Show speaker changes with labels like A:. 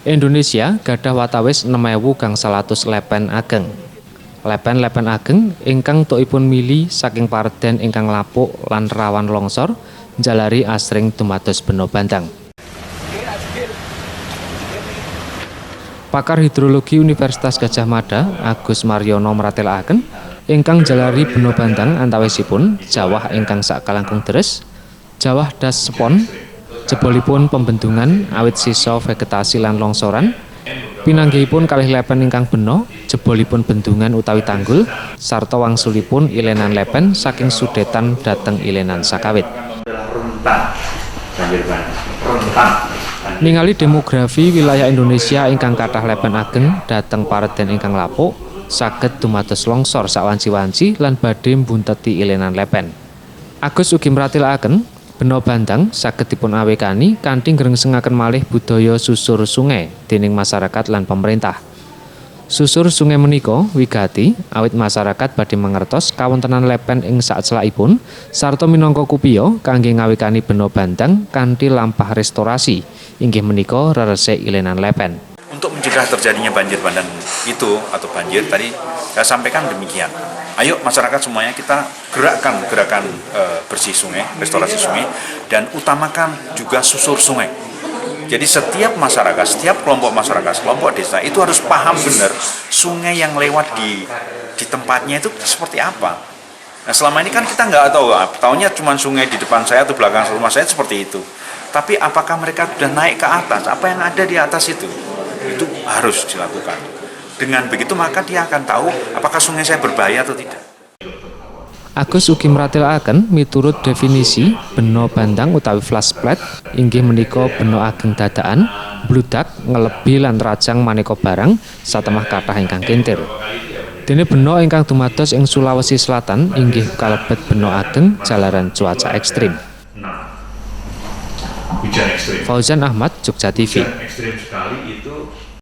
A: Indonesia gadah watawis 6.000 gangsal atus lèpèn ageng. Lèpèn-lèpèn ageng ingkang tukipun mili saking paredèn ingkang lapuk lan rawan longsor njalari asring dumados bena bandang. Pakar hidrologi Universitas Gadjah Mada, Agus Maryono mratélakaken ingkang njalari bena bandang antawisipun jawah ingkang sakalangkung deres, jawah das sepon, jebolipun pembendungan awit sisa vegetasi lan longsoran, pinanggihipun kalih lèpèn ingkang bena, jebolipun bendungan utawi tanggul, sarta wangsulipun ilenan lèpèn saking sudetan dhateng ilenan sakawit. Ningali demografi wilayah Indonesia ingkang kathah lèpèn ageng dhateng paredèn ingkang lapuk, saged dumados longsor sawanci-wanci lan badhe mbunteti ilenan lèpèn. Agus ugi mratélakaken bena bandang saged dipun awekani kanthi ngrengsengaken malih budaya susur sungai déning masyarakat lan pemerintah. Susur sungai menika wigati awit masyarakat badhe mangertos kawontenan lèpèn ing sacelakipun sarta minangka kupiya kangge ngawekani bena bandang kanthi lampah restorasi inggih menika reresik ilenan lèpèn.
B: Untuk mencegah terjadinya banjir bandang itu atau banjir tadi saya sampaikan demikian. Ayo masyarakat semuanya kita gerakkan gerakan bersih sungai, restorasi sungai, dan utamakan juga susur sungai. Jadi setiap masyarakat, setiap kelompok masyarakat, kelompok desa itu harus paham benar sungai yang lewat di tempatnya itu seperti apa. Nah selama ini kan kita nggak tahu, taunya cuma sungai di depan saya atau belakang rumah saya seperti itu. Tapi apakah mereka sudah naik ke atas? Apa yang ada di atas itu harus dilakukan. Dengan begitu maka dia akan tahu apakah sungai saya berbahaya atau tidak.
A: Agus ugi mratélakaken miturut definisi bena bandang utawi flash flood inggih menika bena ageng dadakan, bludak, ngelebi lan rajang maneka barang satemah kathah ingkang kintir. Dene bena ingkang dumados ing Sulawesi Selatan inggih kalebet bena ageng jalaran cuaca ekstrim.
B: Hujan ekstrim.
A: Fauzan Ahmad, Jogja TV.
B: Hujan ekstrim sekali itu